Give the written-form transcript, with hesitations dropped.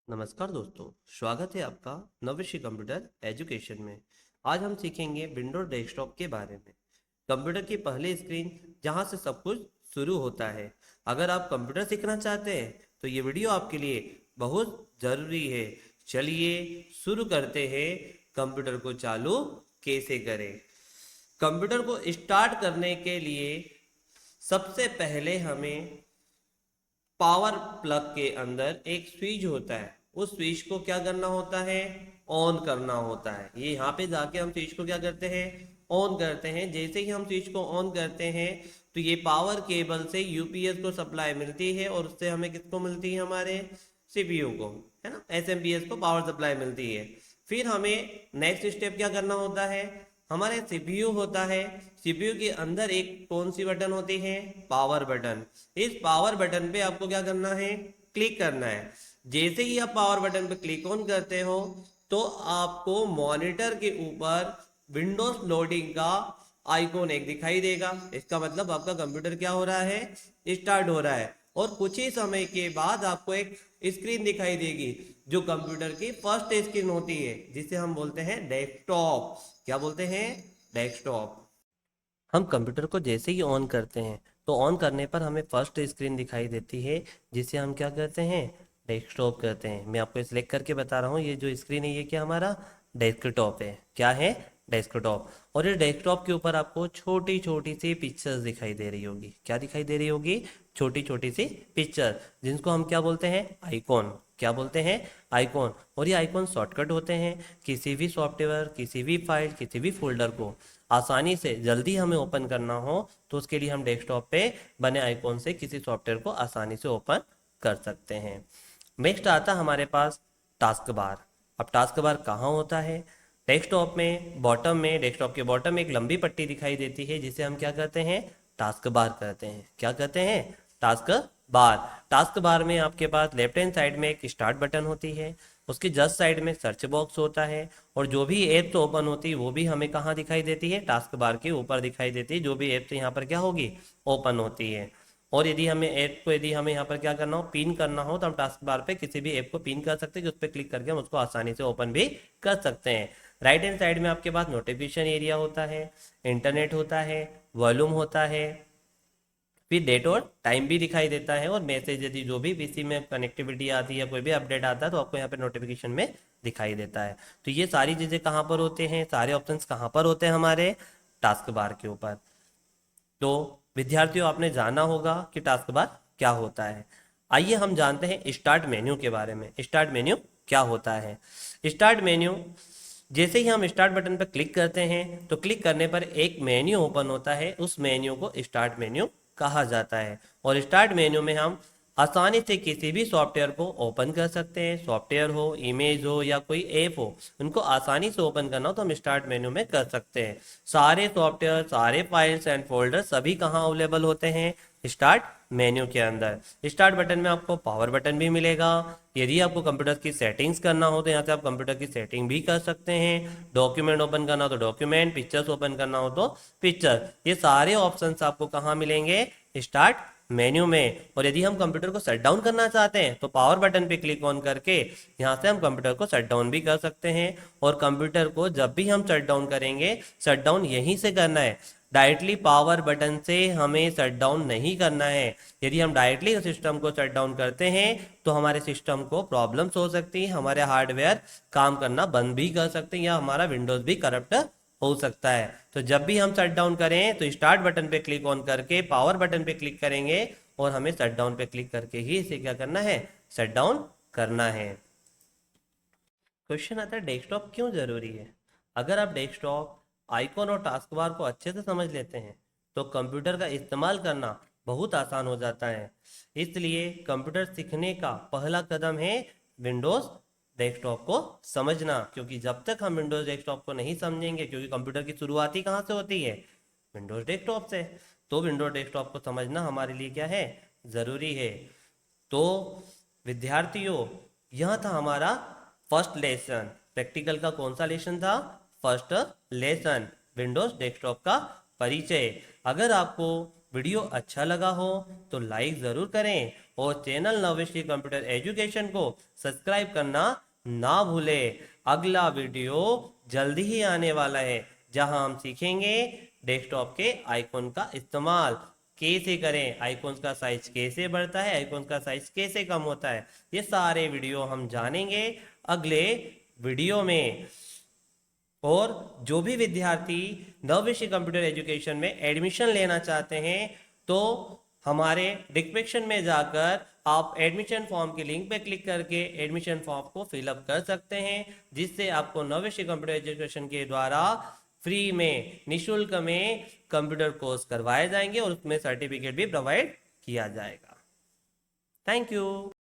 नमस्कार दोस्तों, स्वागत है आपका नवविषय कंप्यूटर एजुकेशन में। आज हम सीखेंगे विंडोज डेस्कटॉप के बारे में। कंप्यूटर की पहली स्क्रीन जहां से सब कुछ शुरू होता है। अगर आप कंप्यूटर सीखना चाहते हैं तो ये वीडियो आपके लिए बहुत ज़रूरी है। चलिए शुरू करते हैं। कंप्यूटर को चालू कैसे करें। कंप्यूटर को स्टार्ट करने के लिए सबसे पहले हमें पावर प्लग के अंदर एक स्विच होता है, उस स्विच को क्या करना होता है, ऑन करना होता है। ये यहाँ पे जाके हम स्विच को क्या करते हैं, ऑन करते हैं। जैसे ही हम स्विच को ऑन करते हैं तो ये पावर केबल से यूपीएस को सप्लाई मिलती है और उससे हमें किसको मिलती है, हमारे सीपीयू को, है ना, एसएमपीएस को पावर सप्लाई मिलती है। फिर हमें नेक्स्ट स्टेप क्या करना होता है, हमारे सीपीयू होता है, सीपीयू के अंदर एक कौन सी बटन होती है, पावर बटन। इस पावर बटन पे आपको क्या करना है, क्लिक करना है। जैसे ही आप पावर बटन पे क्लिक ऑन करते हो तो आपको मॉनिटर के ऊपर विंडोज लोडिंग का आइकॉन एक दिखाई देगा। इसका मतलब आपका कंप्यूटर क्या हो रहा है, स्टार्ट हो रहा है। और कुछ ही समय के बाद आपको एक स्क्रीन दिखाई देगी जो कंप्यूटर की फर्स्ट स्क्रीन होती है, जिसे हम बोलते हैं डेस्कटॉप। क्या बोलते हैं, डेस्कटॉप। हम कंप्यूटर को जैसे ही ऑन करते हैं तो ऑन करने पर हमें फर्स्ट स्क्रीन दिखाई देती है, जिसे हम क्या कहते हैं, डेस्कटॉप कहते हैं। मैं आपको सिलेक्ट करके बता रहा हूँ, ये जो स्क्रीन है ये क्या हमारा डेस्कटॉप है। क्या है, डेस्कटॉप। और ये डेस्कटॉप के ऊपर आपको छोटी छोटी सी पिक्चर्स दिखाई दे रही होगी। क्या दिखाई दे रही होगी, छोटी छोटी सी पिक्चर, जिनको हम क्या बोलते हैं, आइकॉन। क्या बोलते हैं, आइकॉन। और ये आइकॉन शॉर्टकट होते हैं। किसी भी सॉफ्टवेयर, किसी भी फाइल, किसी भी फोल्डर को आसानी से जल्दी हमें ओपन करना हो तो उसके लिए हम डेस्कटॉप पे बने आइकॉन से किसी सॉफ्टवेयर को आसानी से ओपन कर सकते हैं। नेक्स्ट आता हमारे पास टास्क बार। अब टास्क बार कहाँ होता है, डेस्कटॉप में बॉटम में, डेस्कटॉप के बॉटम में एक लंबी पट्टी दिखाई देती है, जिसे हम क्या कहते हैं, टास्क बार कहते हैं। क्या कहते हैं, टास्क बार। टास्क बार में आपके पास लेफ्ट हैंड साइड में एक स्टार्ट बटन होती है, उसके जस्ट साइड में सर्च बॉक्स होता है, और जो भी ऐप तो ओपन होती है वो भी हमें कहाँ दिखाई देती है, टास्क बार के ऊपर दिखाई देती है। जो भी ऐप तो यहाँ पर क्या होगी, ओपन होती है। और यदि हमें ऐप को, यदि हमें यहाँ पर क्या करना हो, पिन करना हो, तो हम टास्क बार पे किसी भी ऐप को पिन कर सकते हैं, उस पर क्लिक करके हम उसको आसानी से ओपन भी कर सकते हैं। राइट हैंड साइड में आपके पास नोटिफिकेशन एरिया होता है, इंटरनेट होता है, वॉल्यूम होता है, फिर डेट और टाइम भी दिखाई देता है, और मैसेज यदि जो भी पीसी में कनेक्टिविटी आती है, कोई भी अपडेट आता है तो आपको यहाँ पे नोटिफिकेशन में दिखाई देता है। तो ये सारी चीज़ें कहाँ पर होते हैं, सारे ऑप्शंस कहाँ पर होते हैं, हमारे टास्क बार के ऊपर। तो विद्यार्थियों, आपने जाना होगा कि टास्क बार क्या होता है। आइए हम जानते हैं स्टार्ट मेन्यू के बारे में। स्टार्ट मेन्यू क्या होता है। स्टार्ट मेन्यू, जैसे ही हम स्टार्ट बटन पर क्लिक करते हैं तो क्लिक करने पर एक मेन्यू ओपन होता है, उस मेन्यू को स्टार्ट मेन्यू कहा जाता है। और स्टार्ट मेन्यू में हम आसानी से किसी भी सॉफ्टवेयर को ओपन कर सकते हैं। सॉफ्टवेयर हो, इमेज हो, या कोई ऐप हो, उनको आसानी से ओपन करना हो तो हम स्टार्ट मेन्यू में कर सकते हैं। सारे सॉफ्टवेयर, सारे फाइल्स एंड फोल्डर सभी कहाँ अवेलेबल होते हैं, स्टार्ट मेन्यू के अंदर। स्टार्ट बटन में आपको पावर बटन भी मिलेगा। यदि आपको कंप्यूटर की सेटिंग्स करना हो तो यहाँ से आप कंप्यूटर की सेटिंग भी कर सकते हैं। डॉक्यूमेंट ओपन करना हो तो डॉक्यूमेंट, पिक्चर्स ओपन करना हो तो पिक्चर। ये सारे ऑप्शंस आपको कहाँ मिलेंगे, स्टार्ट मेन्यू में। और यदि हम कंप्यूटर को शट डाउन करना चाहते हैं तो पावर बटन पे क्लिक ऑन करके यहाँ से हम कंप्यूटर को शट डाउन भी कर सकते हैं। और कंप्यूटर को जब भी हम शट डाउन करेंगे, शट डाउन यहीं से करना है, डायरेक्टली पावर बटन से हमें शट डाउन नहीं करना है। यदि हम डायरेक्टली सिस्टम को शट डाउन करते हैं तो हमारे सिस्टम को प्रॉब्लम्स हो सकती है, हमारे हार्डवेयर काम करना बंद भी कर सकते हैं, या हमारा विंडोज भी करप्ट हो सकता है। तो जब भी हम शट डाउन करें तो स्टार्ट बटन पे क्लिक ऑन करके पावर बटन पे क्लिक करेंगे, और हमें शट डाउन पे क्लिक करके ही इसे क्या करना है, शट डाउन करना है। क्वेश्चन आता है, डेस्कटॉप क्यों जरूरी है। अगर आप डेस्कटॉप, आइकॉन और टास्क बार को अच्छे से समझ लेते हैं तो कंप्यूटर का इस्तेमाल करना बहुत आसान हो जाता है। इसलिए कंप्यूटर सीखने का पहला कदम है विंडोज डेस्कटॉप को समझना। क्योंकि जब तक हम विंडोज डेस्कटॉप को नहीं समझेंगे, क्योंकि कंप्यूटर की शुरुआत ही कहाँ से होती है, विंडोज डेस्कटॉप से, तो विंडोज डेस्कटॉप को समझना हमारे लिए क्या है, ज़रूरी है। तो विद्यार्थियों, यह था हमारा फर्स्ट लेसन। प्रैक्टिकल का कौन सा लेसन था, फर्स्ट लेसन, विंडोज डेस्कटॉप का परिचय। अगर आपको वीडियो अच्छा लगा हो तो लाइक ज़रूर करें, और चैनल नवश्री कंप्यूटर एजुकेशन को सब्सक्राइब करना ना भूलें। अगला वीडियो जल्दी ही आने वाला है जहां हम सीखेंगे डेस्कटॉप के आइकॉन का इस्तेमाल कैसे करें, आइकॉन्स का साइज कैसे बढ़ता है, आइकॉन्स का साइज कैसे कम होता है। ये सारे वीडियो हम जानेंगे अगले वीडियो में। और जो भी विद्यार्थी नवविषय कंप्यूटर एजुकेशन में एडमिशन लेना चाहते हैं तो हमारे डिस्क्रिप्शन में जाकर आप एडमिशन फॉर्म के लिंक पे क्लिक करके एडमिशन फॉर्म को फिलअप कर सकते हैं, जिससे आपको नवविषय कंप्यूटर एजुकेशन के द्वारा फ्री में निशुल्क में कंप्यूटर कोर्स करवाए जाएंगे और उसमें सर्टिफिकेट भी प्रोवाइड किया जाएगा। Thank you.